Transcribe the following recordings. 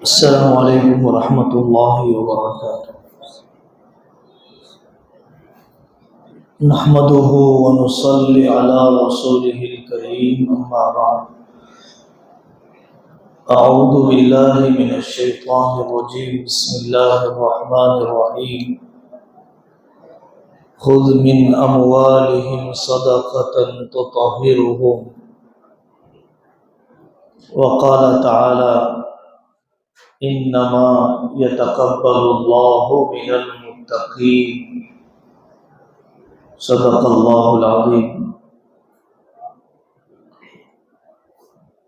السلام علیکم ورحمۃ اللہ وبرکاتہ۔ نحمده ونصلي على رسوله الكريم اما بعد۔ اعوذ باللہ من الشیطان الرجیم، بسم اللہ الرحمن الرحیم۔ خذ من اموالهم صدقة تطهرهم، وقال تعالی انما يتقبل الله من المتقين، صدق اللہ العظیم۔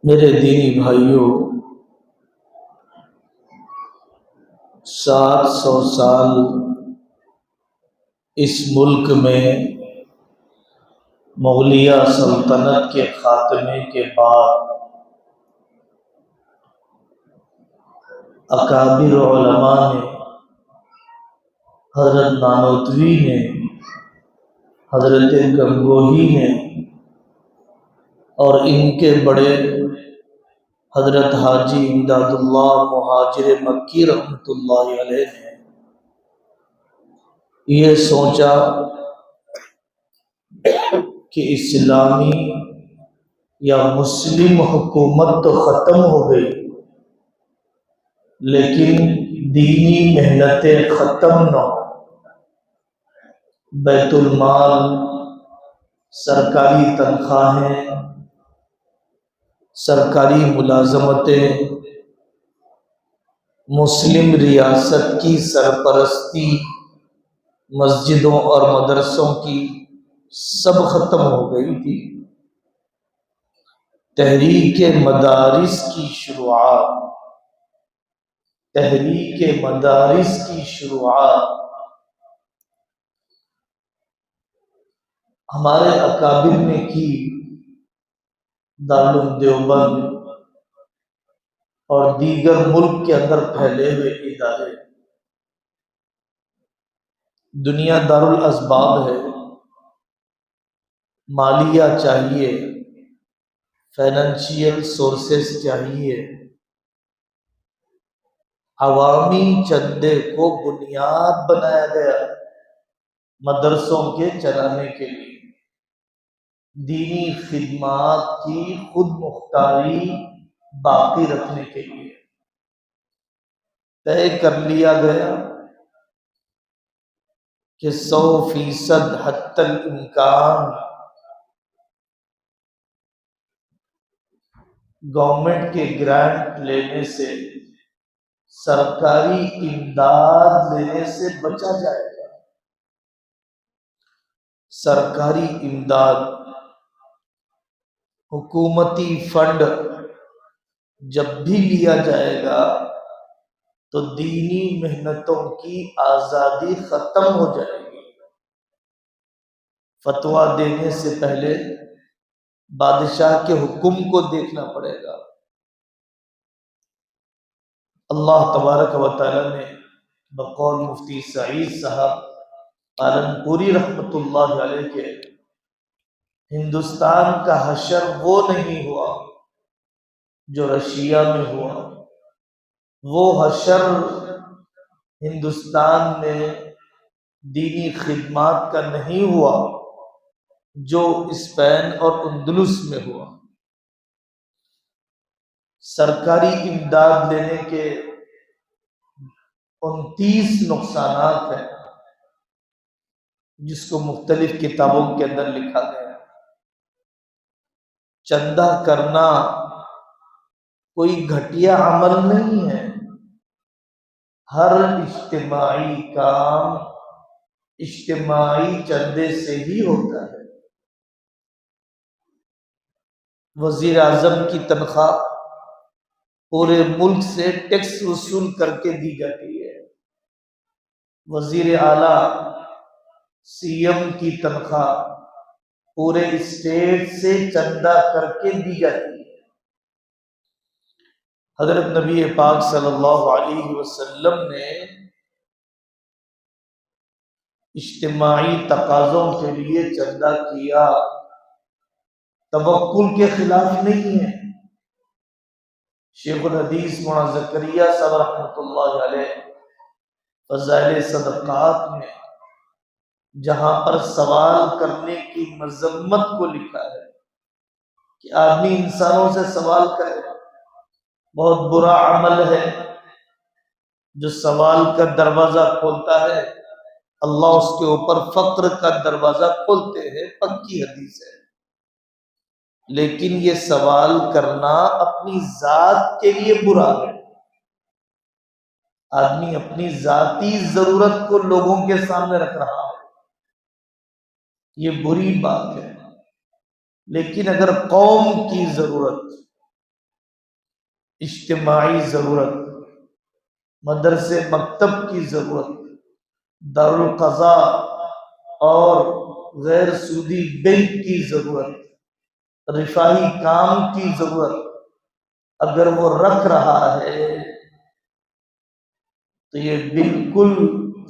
میرے دینی بھائیوں، 700 سال اس ملک میں مغلیہ سلطنت کے خاتمے کے بعد اکابر علماء نے، حضرت نانوتوی نے، حضرت گنگوہی نے اور ان کے بڑے حضرت حاجی امداد اللہ مہاجر مکی رحمۃ اللہ علیہ نے یہ سوچا کہ اسلامی یا مسلم حکومت تو ختم ہو گئی، لیکن دینی محنتیں ختم نہ ہو۔ بیت المال، سرکاری تنخواہیں، سرکاری ملازمتیں، مسلم ریاست کی سرپرستی، مسجدوں اور مدرسوں کی سب ختم ہو گئی تھی۔ تحریک مدارس کی شروعات، تحریک مدارس کی شروعات ہمارے اکابر نے کی۔ دارالعلوم دیوبند اور دیگر ملک کے اندر پھیلے ہوئے ادارے، دنیا دارالاسباب ہے، مالیہ چاہیے، فائنینشیل سورسز چاہیے، عوامی چندے کو بنیاد بنایا گیا مدرسوں کے چلانے کے لیے، دینی خدمات کی خود مختاری باقی رکھنے کے لیے طے کر لیا گیا کہ 100% حتی الامکان گورنمنٹ کے گرانٹ لینے سے، سرکاری امداد لینے سے بچا جائے گا۔ سرکاری امداد، حکومتی فنڈ جب بھی لیا جائے گا تو دینی محنتوں کی آزادی ختم ہو جائے گی۔ فتویٰ دینے سے پہلے بادشاہ کے حکم کو دیکھنا پڑے گا۔ اللہ تبارک و تعالی نے بقول مفتی سعید صاحب پالنپوری رحمۃ اللہ علیہ کے، ہندوستان کا حشر وہ نہیں ہوا جو رشیا میں ہوا، وہ حشر ہندوستان میں دینی خدمات کا نہیں ہوا جو اسپین اور اندلس میں ہوا۔ سرکاری امداد لینے کے 29 نقصانات ہیں جس کو مختلف کتابوں کے اندر لکھا گیا ہے۔ چندہ کرنا کوئی گھٹیا عمل نہیں ہے، ہر اجتماعی کام اجتماعی چندے سے ہی ہوتا ہے۔ وزیر اعظم کی تنخواہ پورے ملک سے ٹیکس وصول کر کے دی جاتی ہے، وزیر اعلیٰ سی ایم کی تنخواہ پورے اسٹیٹ سے چندہ کر کے دی جاتی ہے۔ حضرت نبی پاک صلی اللہ علیہ وسلم نے اجتماعی تقاضوں کے لیے چندہ کیا، توکل کے خلاف نہیں ہے، شیخ الحدیث مولانا زکریا صاحب رحمۃ اللہ علیہ فضائل صدقات میں جہاں پر سوال کرنے کی مذمت کو لکھا ہے کہ آدمی انسانوں سے سوال کرے، بہت برا عمل ہے جو سوال کا دروازہ کھولتا ہے، اللہ اس کے اوپر فقر کا دروازہ کھولتے ہیں، پکی حدیث ہے۔ لیکن یہ سوال کرنا اپنی ذات کے لیے برا ہے، آدمی اپنی ذاتی ضرورت کو لوگوں کے سامنے رکھ رہا ہے، یہ بری بات ہے۔ لیکن اگر قوم کی ضرورت، اجتماعی ضرورت، مدرسے مکتب کی ضرورت، دارالقضاء اور غیر سودی بینک کی ضرورت، رفاہی کام کی ضرورت اگر وہ رکھ رہا ہے تو یہ بالکل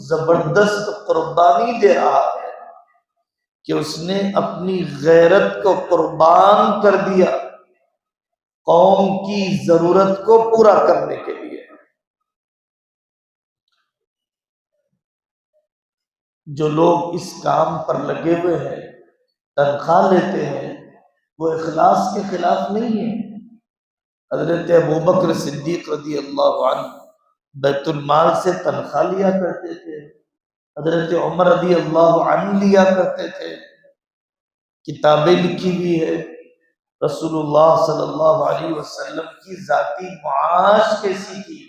زبردست قربانی دے رہا ہے کہ اس نے اپنی غیرت کو قربان کر دیا قوم کی ضرورت کو پورا کرنے کے لیے۔ جو لوگ اس کام پر لگے ہوئے ہیں، تنخواہ لیتے ہیں، وہ اخلاص کے خلاف نہیں ہے۔ حضرت ابوبکر صدیق رضی اللہ عنہ بیت المال سے تنخواہ لیا کرتے تھے، حضرت عمر رضی اللہ عنہ لیا کرتے تھے۔ کتابیں لکھی ہوئی ہے، رسول اللہ صلی اللہ علیہ وسلم کی ذاتی معاش کیسی تھی۔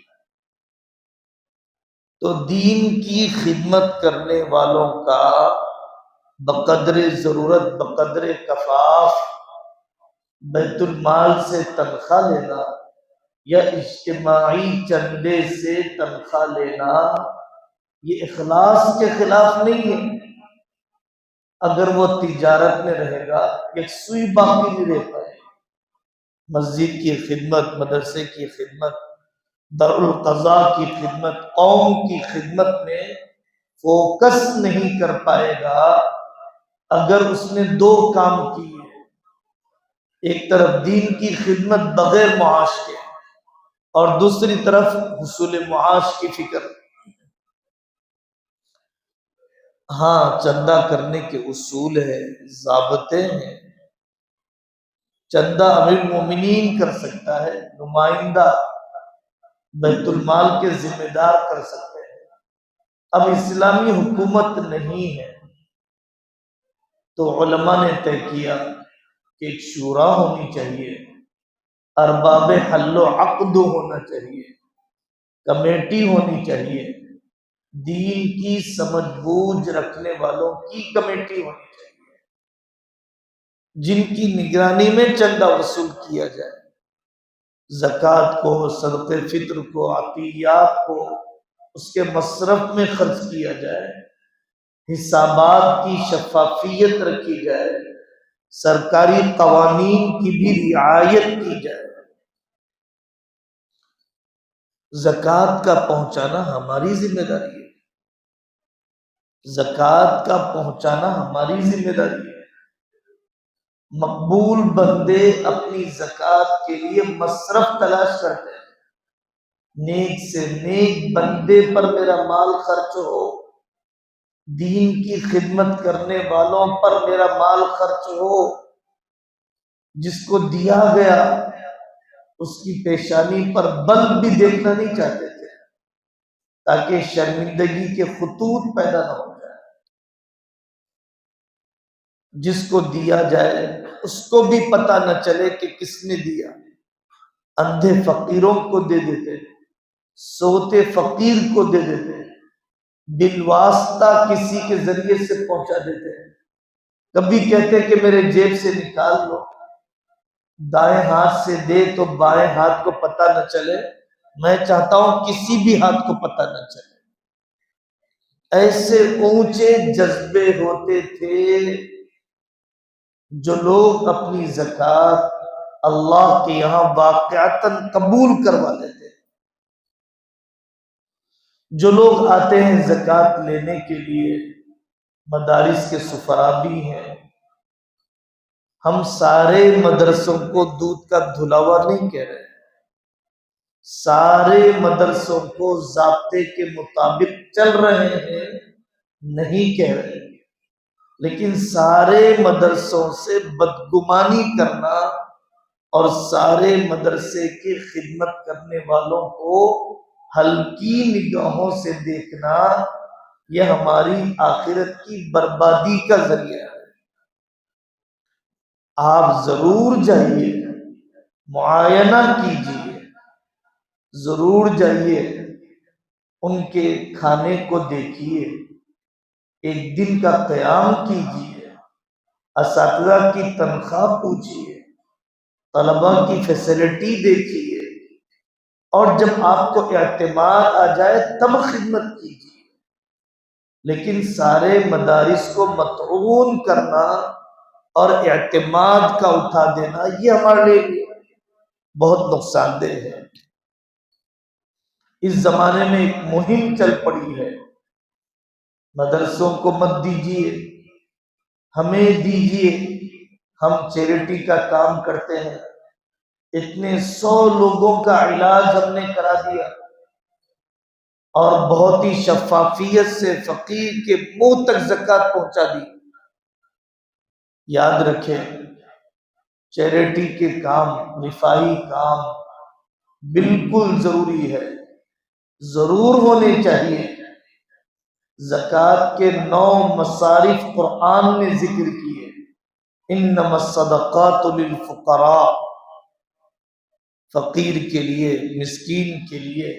تو دین کی خدمت کرنے والوں کا بقدر ضرورت، بقدر کفاف بیت المال سے تنخواہ لینا یا اجتماعی چندے سے تنخواہ لینا یہ اخلاص کے خلاف نہیں ہے۔ اگر وہ تجارت میں رہے گا ایک سوئی باقی نہیں رہ پائے، مسجد کی خدمت، مدرسے کی خدمت، دارالقضاء کی خدمت، قوم کی خدمت میں فوکس نہیں کر پائے گا۔ اگر اس نے دو کام کیے، ایک طرف دین کی خدمت بغیر معاش کے اور دوسری طرف حصول معاش کی فکر۔ ہاں چندہ کرنے کے اصول ہیں، ضابطے ہیں، چندہ امیر المومنین کر سکتا ہے، نمائندہ بیت المال کے ذمہ دار کر سکتے ہیں۔ اب اسلامی حکومت نہیں ہے تو علماء نے طے کیا کہ ایک شورا ہونی چاہیے، ارباب حل و عقد ہونا چاہیے، کمیٹی ہونی چاہیے، دین کی سمجھ بوجھ رکھنے والوں کی کمیٹی ہونی چاہیے، جن کی نگرانی میں چندہ وصول کیا جائے، زکوٰۃ کو، صدقہ فطر کو، عطیات کو اس کے مصرف میں خرچ کیا جائے، حسابات کی شفافیت رکھی جائے، سرکاری قوانین کی بھی رعایت کی جائے۔ زکوٰۃ کا پہنچانا ہماری ذمہ داری ہے، زکوٰۃ کا پہنچانا ہماری ذمہ داری ہے۔ مقبول بندے اپنی زکوٰۃ کے لیے مصرف تلاش کرتے ہیں، نیک سے نیک بندے پر میرا مال خرچ ہو، دین کی خدمت کرنے والوں پر میرا مال خرچ ہو، جس کو دیا گیا اس کی پیشانی پر بل بھی دیکھنا نہیں چاہتے تھے تاکہ شرمندگی کے خطوط پیدا نہ ہو جائے۔ جس کو دیا جائے اس کو بھی پتہ نہ چلے کہ کس نے دیا، اندھے فقیروں کو دے دیتے، سوتے فقیر کو دے دیتے، بالواسطہ کسی کے ذریعے سے پہنچا دیتے ہیں۔ کبھی کہتے کہ میرے جیب سے نکال لو، دائیں ہاتھ سے دے تو بائیں ہاتھ کو پتہ نہ چلے، میں چاہتا ہوں کسی بھی ہاتھ کو پتہ نہ چلے۔ ایسے اونچے جذبے ہوتے تھے جو لوگ اپنی زکوٰۃ اللہ کے یہاں واقعتاً قبول کروا لیتے۔ جو لوگ آتے ہیں زکوٰۃ لینے کے لیے مدارس کے سفرا بھی ہیں۔ ہم سارے مدرسوں کو دودھ کا دھلا ہوا نہیں کہہ رہے، سارے مدرسوں کو ضابطے کے مطابق چل رہے ہیں نہیں کہہ رہے، لیکن سارے مدرسوں سے بدگمانی کرنا اور سارے مدرسے کی خدمت کرنے والوں کو ہلکی نگاہوں سے دیکھنا، یہ ہماری آخرت کی بربادی کا ذریعہ ہے۔ آپ ضرور جائیے، معائنہ کیجیے، ضرور جائیے، ان کے کھانے کو دیکھیے، ایک دن کا قیام کیجیے، اساتذہ کی تنخواہ پوچھیے، طلباء کی فیسلٹی دیکھیے، اور جب آپ کو اعتماد آ جائے تب خدمت کیجیے۔ لیکن سارے مدارس کو مطعون کرنا اور اعتماد کا اٹھا دینا، یہ ہمارے لیے بہت نقصان دہ ہے۔ اس زمانے میں ایک مہم چل پڑی ہے، مدرسوں کو مت دیجیے، ہمیں دیجیے، ہم چیریٹی کا کام کرتے ہیں، اتنے 100 لوگوں کا علاج ہم نے کرا دیا، اور بہت ہی شفافیت سے فقیر کے منہ تک زکوٰۃ پہنچا دی۔ یاد رکھیں، چیریٹی کے کام، رفاہی کام بالکل ضروری ہے، ضرور ہونے چاہیے۔ زکوٰۃ کے 9 مصارف قرآن نے ذکر کیے، انما الصدقات للفقراء، فقیر کے لیے، مسکین کے لیے،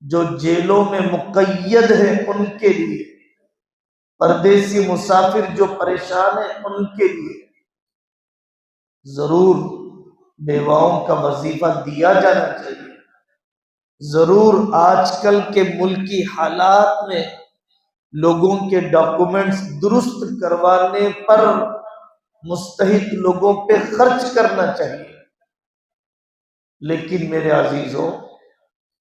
جو جیلوں میں مقید ہیں ان کے لیے، پردیسی مسافر جو پریشان ہیں ان کے لیے، ضرور بیواؤں کا وظیفہ دیا جانا چاہیے۔ ضرور آج کل کے ملکی حالات میں لوگوں کے ڈاکومنٹس درست کروانے پر مستحق لوگوں پہ خرچ کرنا چاہیے، لیکن میرے عزیزوں،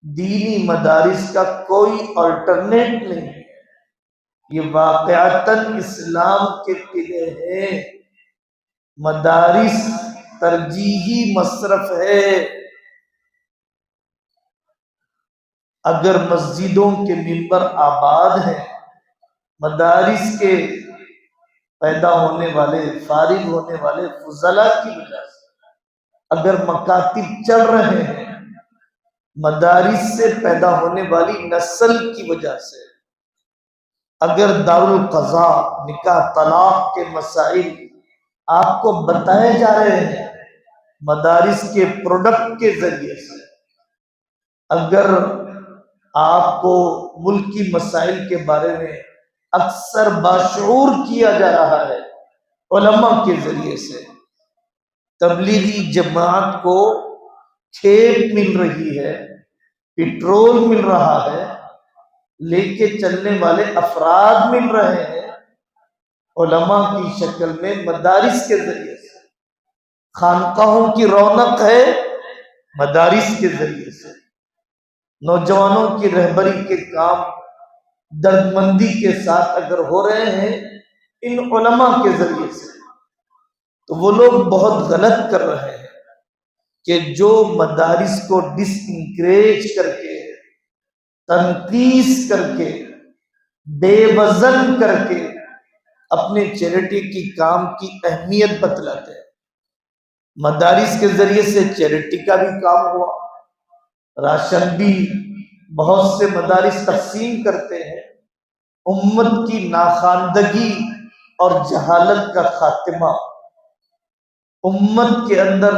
دینی مدارس کا کوئی آلٹرنیٹ نہیں ہے، یہ واقعتاً اسلام کے قلعے ہیں۔ مدارس ترجیحی مصرف ہے۔ اگر مسجدوں کے ممبر آباد ہیں، مدارس کے پیدا ہونے والے، فارغ ہونے والے فضلاء کی وجہ سے، اگر مکاتب چل رہے ہیں مدارس سے پیدا ہونے والی نسل کی وجہ سے، اگر دارالقضاء، نکاح طلاق کے مسائل آپ کو بتائے جا رہے ہیں مدارس کے پروڈکٹ کے ذریعے سے، اگر آپ کو ملکی مسائل کے بارے میں اکثر باشعور کیا جا رہا ہے علماء کے ذریعے سے، تبلیغی جماعت کو کھیپ مل رہی ہے، پیٹرول مل رہا ہے، لے کے چلنے والے افراد مل رہے ہیں علماء کی شکل میں، مدارس کے ذریعے سے، خانقاہوں کی رونق ہے مدارس کے ذریعے سے، نوجوانوں کی رہبری کے کام درد مندی کے ساتھ اگر ہو رہے ہیں ان علماء کے ذریعے سے، تو وہ لوگ بہت غلط کر رہے ہیں کہ جو مدارس کو ڈس انکریج کر کے، تنقیص کر کے، بے وزن کر کے اپنے چیریٹی کی کام کی اہمیت بتلاتے ہیں۔ مدارس کے ذریعے سے چیریٹی کا بھی کام ہوا، راشن بھی بہت سے مدارس تقسیم کرتے ہیں، امت کی ناخواندگی اور جہالت کا خاتمہ، امت کے اندر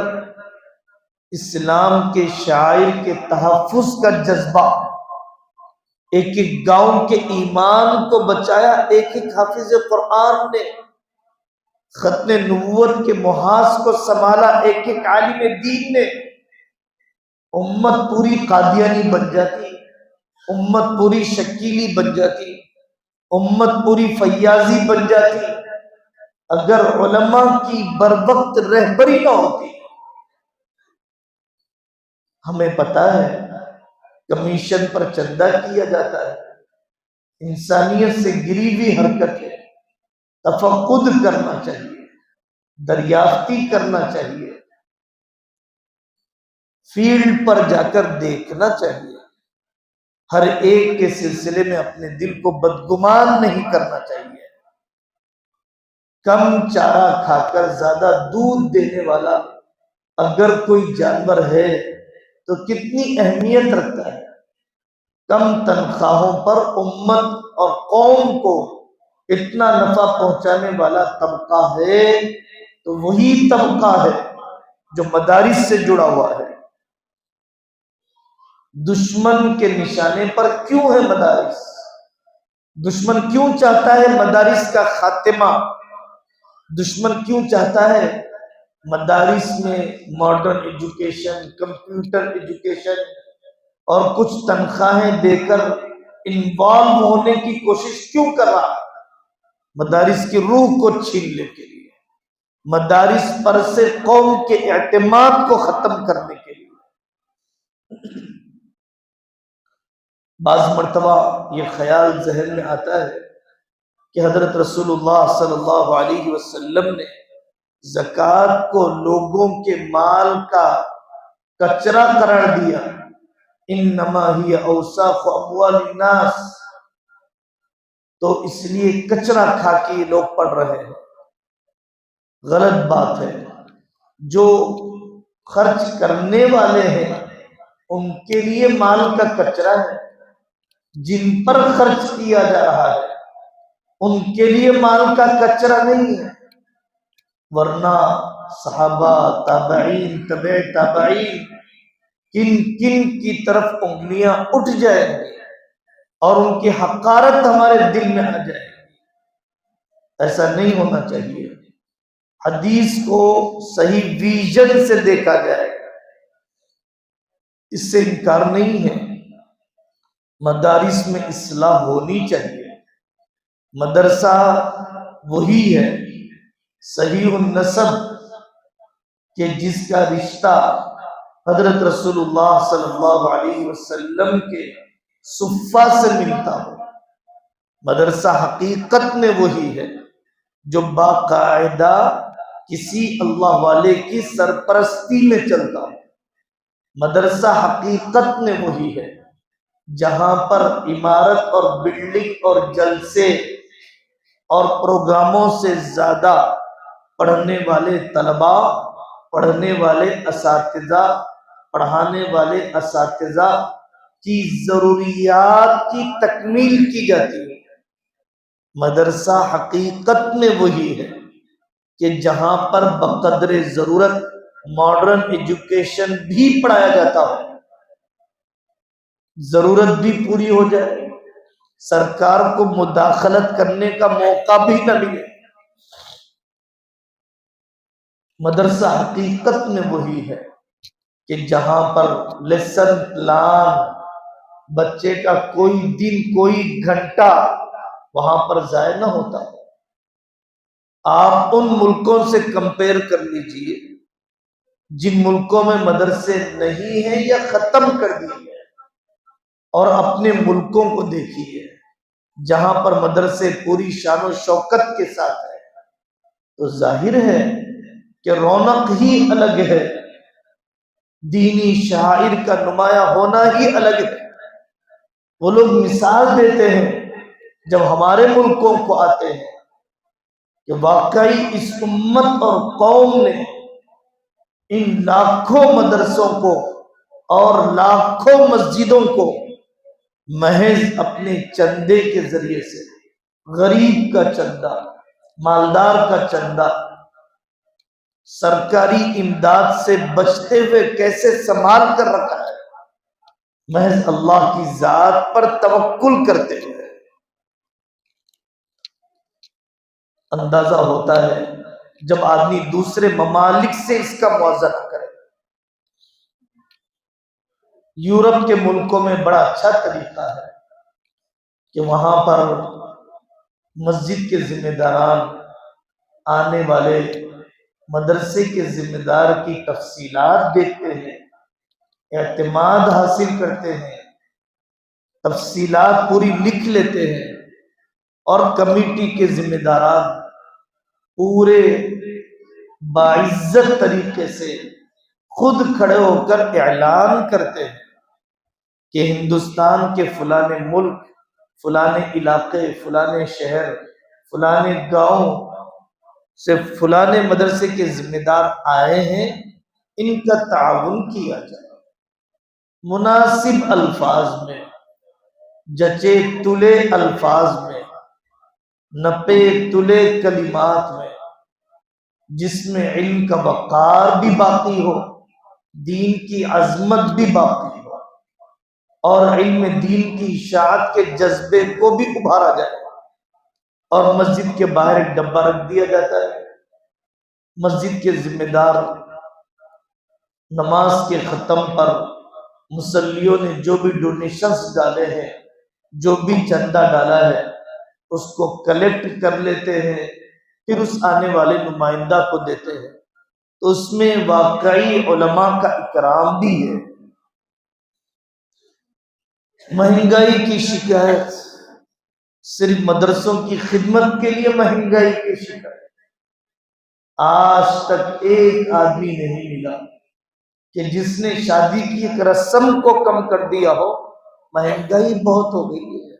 اسلام کے شاعر کے تحفظ کا جذبہ، ایک ایک گاؤں کے ایمان کو بچایا، ایک ایک حافظ قرآن نے، ختم نبوت کے محاذ کو سنبھالا ایک ایک عالم دین نے، امت پوری قادیانی بن جاتی، امت پوری شکیلی بن جاتی، امت پوری فیاضی بن جاتی اگر علماء کی بروقت رہبری نہ ہوتی۔ ہمیں پتہ ہے کمیشن پر چندہ کیا جاتا ہے، انسانیت سے گری ہوئی حرکت ہے، تفقد کرنا چاہیے، دریافتی کرنا چاہیے۔ فیلڈ پر جا کر دیکھنا چاہیے. ہر ایک کے سلسلے میں اپنے دل کو بدگمان نہیں کرنا چاہیے. کم چارہ کھا کر زیادہ دودھ دینے والا اگر کوئی جانور ہے تو کتنی اہمیت رکھتا ہے. کم تنخواہوں پر امت اور قوم کو اتنا نفع پہنچانے والا طبقہ ہے تو وہی طبقہ ہے جو مدارس سے جڑا ہوا ہے. دشمن کے نشانے پر کیوں ہے مدارس؟ دشمن کیوں چاہتا ہے مدارس کا خاتمہ؟ دشمن کیوں چاہتا ہے مدارس میں ماڈرن ایجوکیشن، کمپیوٹر ایجوکیشن اور کچھ تنخواہیں دے کر انوالو ہونے کی کوشش کیوں کر رہا ہے؟ مدارس کی روح کو چھیننے کے لیے، مدارس پر سے قوم کے اعتماد کو ختم کرنے کے لیے. بعض مرتبہ یہ خیال ذہن میں آتا ہے کہ حضرت رسول اللہ صلی اللہ علیہ وسلم نے زکوٰۃ کو لوگوں کے مال کا کچرا قرار دیا. انما ہی اوساخ اموال الناس، تو اس لیے کچرا کھا کے یہ لوگ پڑھ رہے ہیں. غلط بات ہے. جو خرچ کرنے والے ہیں ان کے لیے مال کا کچرا ہے، جن پر خرچ کیا جا رہا ہے ان کے لیے مال کا کچرا نہیں ہے. ورنہ صحابہ، تابعین، تبع تابعین کن کن کی طرف انگلیاں اٹھ جائیں گی اور ان کی حقارت ہمارے دل میں آ جائے گی. ایسا نہیں ہونا چاہیے. حدیث کو صحیح ویژن سے دیکھا جائے، اس سے انکار نہیں ہے. مدارس میں اصلاح ہونی چاہیے. مدرسہ وہی ہے صحیح النسب کہ جس کا رشتہ حضرت رسول اللہ صلی اللہ علیہ وسلم کے صفہ سے ملتا ہو. مدرسہ حقیقت میں وہی ہے جو باقاعدہ کسی اللہ والے کی سرپرستی میں چلتا ہو. مدرسہ حقیقت میں وہی ہے جہاں پر عمارت اور بلڈنگ اور جلسے اور پروگراموں سے زیادہ پڑھنے والے طلباء، پڑھنے والے اساتذہ، پڑھانے والے اساتذہ کی ضروریات کی تکمیل کی جاتی ہے. مدرسہ حقیقت میں وہی ہے کہ جہاں پر بقدر ضرورت ماڈرن ایجوکیشن بھی پڑھایا جاتا ہو، ضرورت بھی پوری ہو جائے، سرکار کو مداخلت کرنے کا موقع بھی نہ ملے. مدرسہ حقیقت میں وہی ہے کہ جہاں پر لیسن پلان بچے کا کوئی دن، کوئی گھنٹہ وہاں پر ضائع نہ ہوتا ہو. آپ ان ملکوں سے کمپیئر کر لیجئے جن ملکوں میں مدرسے نہیں ہیں یا ختم کر دیے ہیں، اور اپنے ملکوں کو دیکھیے جہاں پر مدرسے پوری شان و شوکت کے ساتھ ہیں. تو ظاہر ہے کہ رونق ہی الگ ہے، دینی شاعر کا نمایاں ہونا ہی الگ ہے. وہ لوگ مثال دیتے ہیں جب ہمارے ملکوں کو آتے ہیں کہ واقعی اس امت اور قوم نے ان لاکھوں مدرسوں کو اور لاکھوں مسجدوں کو محض اپنے چندے کے ذریعے سے، غریب کا چندہ، مالدار کا چندہ، سرکاری امداد سے بچتے ہوئے کیسے سنبھال کر رکھا ہے، محض اللہ کی ذات پر توکل کرتے ہوئے. اندازہ ہوتا ہے جب آدمی دوسرے ممالک سے اس کا موازنہ کرے. یورپ کے ملکوں میں بڑا اچھا طریقہ ہے کہ وہاں پر مسجد کے ذمہ داران آنے والے مدرسے کے ذمہ دار کی تفصیلات دیکھتے ہیں، اعتماد حاصل کرتے ہیں، تفصیلات پوری لکھ لیتے ہیں، اور کمیٹی کے ذمہ داران پورے باعزت طریقے سے خود کھڑے ہو کر اعلان کرتے ہیں کہ ہندوستان کے فلانے ملک، فلانے علاقے، فلانے شہر، فلانے گاؤں سے فلانے مدرسے کے ذمہ دار آئے ہیں، ان کا تعاون کیا جائے، مناسب الفاظ میں، جچے تلے الفاظ میں، نپے تلے کلمات میں، جس میں علم کا وقار بھی باقی ہو، دین کی عظمت بھی باقی ہو، اور علم دین کی اشاعت کے جذبے کو بھی ابھارا جائے۔ اور مسجد کے باہر ایک ڈبہ رکھ دیا جاتا ہے، مسجد کے ذمہ دار نماز کے ختم پر مصلیوں نے جو بھی ڈونیشنز ڈالے ہیں، جو بھی چندہ ڈالا ہے، اس کو کلیکٹ کر لیتے ہیں، پھر اس آنے والے نمائندہ کو دیتے ہیں۔ تو اس میں واقعی علماء کا اکرام بھی ہے۔ مہنگائی کی شکایت، صرف مدرسوں کی خدمت کے لیے مہنگائی کی شکایت، آج تک ایک آدمی نہیں ملا کہ جس نے شادی کی ایک رسم کو کم کر دیا ہو۔ مہنگائی بہت ہو گئی ہے،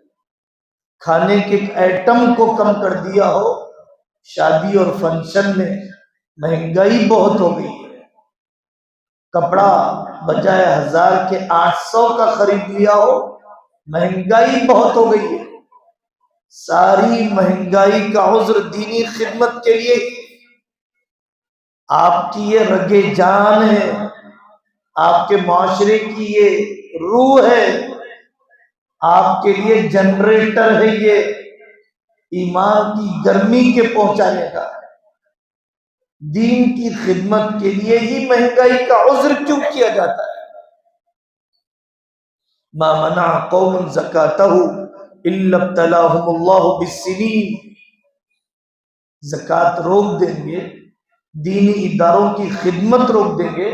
کھانے کے ایک آئٹم کو کم کر دیا ہو، شادی اور فنکشن میں مہنگائی بہت ہو گئی ہے۔ کپڑا بجائے 1000 کے 800 کا خرید لیا ہو، مہنگائی بہت ہو گئی ہے۔ ساری مہنگائی کا عذر دینی خدمت کے لیے ہی، آپ کی یہ رگے جان ہے، آپ کے معاشرے کی یہ روح ہے، آپ کے لیے جنریٹر ہے، یہ ایمان کی گرمی کے پہنچانے کا، دین کی خدمت کے لیے ہی مہنگائی کا عذر کیوں کیا جاتا ہے؟ ما منع قوم زکاتہ الا ابتلاهم اللہ بالسنین، زکات روک دیں گے، دینی اداروں کی خدمت روک دیں گے،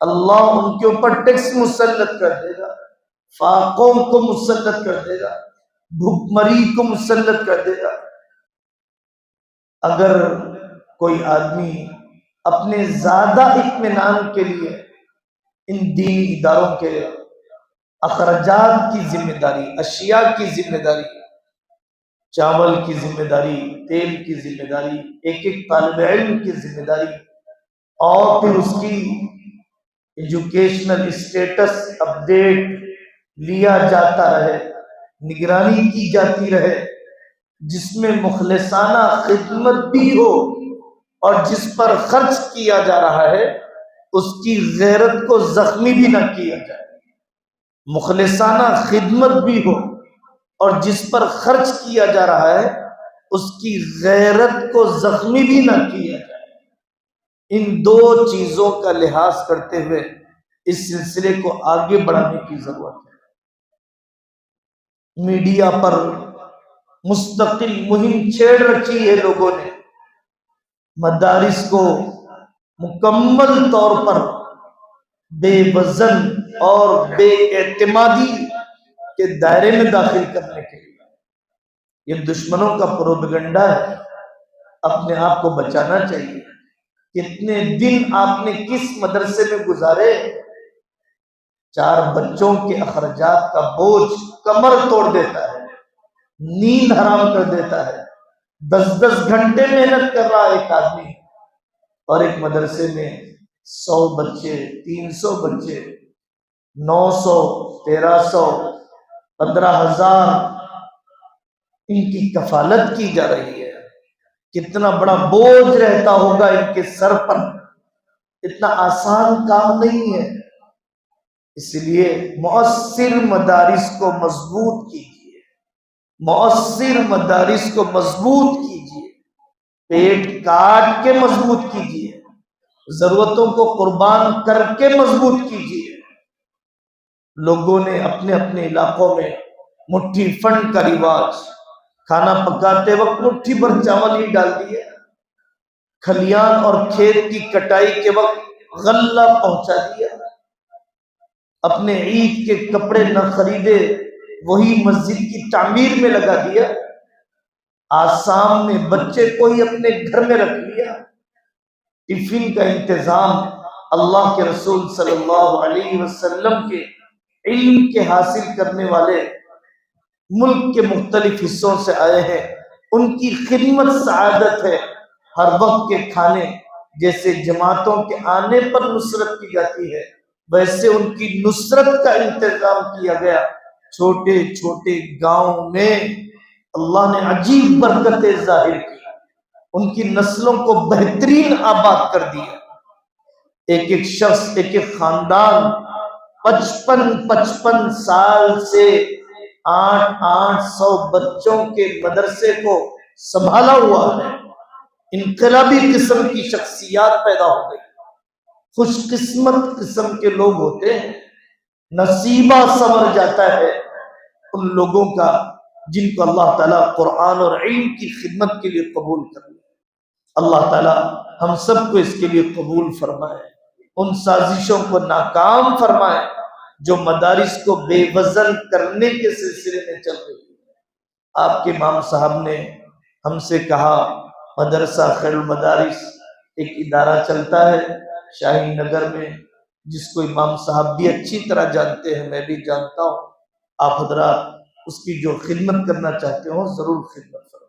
اللہ ان کے اوپر ٹیکس مسلط کر دے گا، فاقوں کو مسلط کر دے گا، بھوک مری کو مسلط کر دے گا۔ اگر کوئی آدمی اپنے زیادہ اطمینان کے لیے ان دینی اداروں کے اخراجات کی ذمہ داری، اشیاء کی ذمہ داری، چاول کی ذمہ داری، تیل کی ذمہ داری، ایک ایک طالب علم کی ذمہ داری، اور پھر اس کی ایجوکیشنل اسٹیٹس اپڈیٹ لیا جاتا رہے، نگرانی کی جاتی رہے، جس میں مخلصانہ خدمت بھی ہو، اور جس پر خرچ کیا جا رہا ہے اس کی غیرت کو زخمی بھی نہ کیا جائے، مخلصانہ خدمت بھی ہو اور جس پر خرچ کیا جا رہا ہے اس کی غیرت کو زخمی بھی نہ کیا جائے۔ ان دو چیزوں کا لحاظ کرتے ہوئے اس سلسلے کو آگے بڑھانے کی ضرورت ہے۔ میڈیا پر مستقل مہم چھیڑ رکھی ہے لوگوں نے، مدارس کو مکمل طور پر بے وزن اور بے اعتمادی کے دائرے میں داخل کرنے کے لیے۔ یہ دشمنوں کا پروپیگنڈا ہے، اپنے آپ کو بچانا چاہیے۔ کتنے دن آپ نے کس مدرسے میں گزارے؟ 4 بچوں کے اخراجات کا بوجھ کمر توڑ دیتا ہے، نیند حرام کر دیتا ہے۔ 10 گھنٹے محنت کر رہا ہے ایک آدمی، اور ایک مدرسے میں 100 بچے، 300 بچے، 900، 1300، 15,000 ان کی کفالت کی جا رہی ہے۔ کتنا بڑا بوجھ رہتا ہوگا ان کے سر پر، اتنا آسان کام نہیں ہے۔ اس لیے مؤثر مدارس کو مضبوط کیجیے، مؤثر مدارس کو مضبوط کیجیے، پیٹ کاٹ کے مضبوط کیجیے، ضرورتوں کو قربان کر کے مضبوط کیجیے۔ لوگوں نے اپنے اپنے علاقوں میں مٹھی فنڈ کا رواج، کھانا پکاتے وقت مٹھی بھر چاول ہی ڈال دیے، کھلیان اور کھیت کی کٹائی کے وقت غلہ پہنچا دیا، اپنے عید کے کپڑے نہ خریدے وہی مسجد کی تعمیر میں لگا دیا، آسام میں بچے کو ہی اپنے گھر میں رکھ لیا، ٹفن کا انتظام اللہ کے رسول صلی اللہ علیہ وسلم کے علم کے حاصل کرنے والے ملک کے مختلف حصوں سے آئے ہیں، ان کی خدمت سعادت ہے۔ ہر وقت کے کھانے جیسے جماعتوں کے آنے پر نصرت کی جاتی ہے، ویسے ان کی نصرت کا انتظام کیا گیا۔ چھوٹے چھوٹے گاؤں میں اللہ نے عجیب برکتیں ظاہر کی، ان کی نسلوں کو بہترین آباد کر دیا۔ ایک ایک شخص، ایک ایک خاندان 55 سال سے 800 بچوں کے مدرسے کو سنبھالا ہوا ہے۔ انقلابی قسم کی شخصیات پیدا ہو گئی، خوش قسمت قسم کے لوگ ہوتے ہیں، نصیبہ سنور جاتا ہے ان لوگوں کا جن کو اللہ تعالیٰ قرآن اور علم کی خدمت کے لیے قبول کر لے۔ اللہ تعالیٰ ہم سب کو اس کے لیے قبول فرمائے، ان سازشوں کو ناکام فرمائے جو مدارس کو بے وزن کرنے کے سلسلے میں چل رہی ہے۔ آپ کے امام صاحب نے ہم سے کہا مدرسہ خیر المدارس ایک ادارہ چلتا ہے شاہین نگر میں، جس کو امام صاحب بھی اچھی طرح جانتے ہیں، میں بھی جانتا ہوں۔ آپ حضرات اس کی جو خدمت کرنا چاہتے ہو ضرور خدمت فرمائیں۔